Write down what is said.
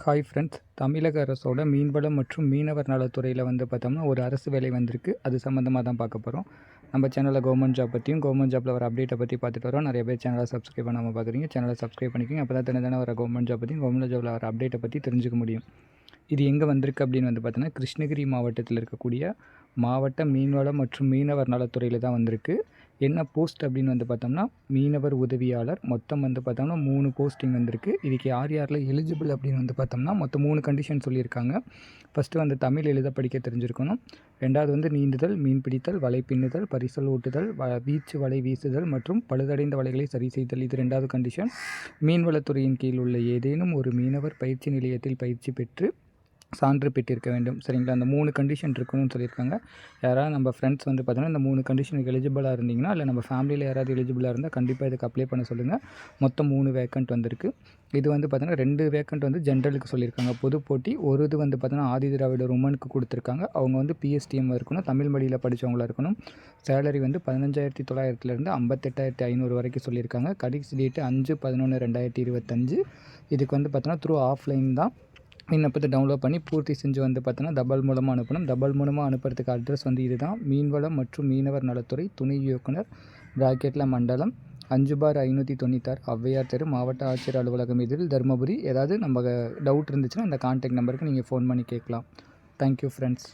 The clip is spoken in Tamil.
ஹாய் ஃப்ரெண்ட்ஸ், தமிழக அரசோட மீன்வளம் மற்றும் மீனவர் நலத்துறையில் பார்த்தோம்னா ஒரு அரசு வேலை வந்திருக்கு. அது சம்மந்தமாக தான் பார்க்க போகிறோம். நம்ம சேனலில் கவர்மெண்ட் ஜாப் பற்றியும் கவர்மெண்ட் ஜாப்பில் வர அப்டேட்டை பற்றி பார்த்துட்டு வரோம். நிறைய பேர் சேனலை சப்ஸ்கிரைப் பண்ணாமல் பார்க்குறீங்க. சேனலை சப்ஸ்கிரைப் பண்ணிக்கோங்க. அப்போ தான் தினம் வர கவர்மெண்ட் ஜாப் பற்றியும் கவர்மெண்ட் ஜாப்பில் வர அப்டேட்டை பற்றி தெரிஞ்சுக்க முடியும். இது எங்கே வந்திருக்கு அப்படின்னு பார்த்தோன்னா கிருஷ்ணகிரி மாவட்டத்தில் இருக்கக்கூடிய மாவட்ட மீன்வளம் மற்றும் மீனவர் நலத்துறையில் தான் வந்திருக்கு. என்ன போஸ்ட் அப்படின்னு பார்த்தோம்னா மீனவர் உதவியாளர். மொத்தம் பார்த்தோம்னா 3 போஸ்டிங் வந்திருக்கு. இதுக்கு யாரெல்லாம் எலிஜிபிள் அப்படின்னு பார்த்தோம்னா மொத்தம் 3 கண்டிஷன் சொல்லியிருக்காங்க. ஃபஸ்ட்டு தமிழ் எழுத படிக்க தெரிஞ்சிருக்கணும். ரெண்டாவது நீந்துதல், மீன் பிடித்தல், வலை பின்னுதல், பரிசல் ஓட்டுதல், வீச்சு வலை வீசுதல் மற்றும் பழுதடைந்த வலைகளை சரி செய்தல். இது 2வது கண்டிஷன். மீன்வளத்துறையின் கீழ் உள்ள ஏதேனும் ஒரு மீனவர் பயிற்சி நிலையத்தில் பயிற்சி பெற்று சான்று பெற்றிருக்க வேண்டும். சரிங்களா? அந்த 3 கண்டிஷன் இருக்கணும்னு சொல்லியிருக்காங்க. யாராவது நம்ம ஃப்ரெண்ட்ஸ் பார்த்தோன்னா இந்த 3 கண்டிஷனுக்கு எலிஜிபிளாக இருந்தீங்கன்னா, இல்லை நம்ம ஃபேமிலியில் யாராவது எலிஜிபிளாக இருந்தால் கண்டிப்பாக இதுக்கு அப்ளை பண்ண சொல்லுங்கள். மொத்தம் 3 வேக்கண்ட் வந்திருக்கு. இது பார்த்தோன்னா 2 வேக்கண்ட் ஜென்ரலுக்கு சொல்லியிருக்காங்க, பொது போட்டி. ஒரு இது பார்த்தோன்னா ஆதி திராவிடர் உமனுக்கு கொடுத்துருக்காங்க. அவங்க பிஎஸ்டிஎம் இருக்கணும், தமிழ் வழியில் படித்தவங்களாக இருக்கணும். சேலரி 15,900லேருந்து 58,500 வரைக்கும் சொல்லியிருக்காங்க. கடைசி டேட்டு 5/11/2025. இதுக்கு பார்த்தோன்னா த்ரூ ஆஃப்லைன் தான். விண்ணப்பத்தை டவுன்லோட் பண்ணி பூர்த்தி செஞ்சு பார்த்தோன்னா தபால் மூலமாக அனுப்பணும். தபால் மூலமாக அனுப்புறதுக்கு அட்ரஸ் இதுதான்: மீன்வளம் மற்றும் மீனவர் நலத்துறை, துணை இயக்குனர், பிராக்கெட்டில் மண்டலம், 5/596, ஔவையார் தெரு, மாவட்ட ஆட்சியர் அலுவலகம், இதில் தருமபுரி. ஏதாவது நம்ம டவுட் இருந்துச்சுன்னா இந்த கான்டாக்ட் நம்பருக்கு நீங்கள் ஃபோன் பண்ணி கேட்கலாம். Thank you friends.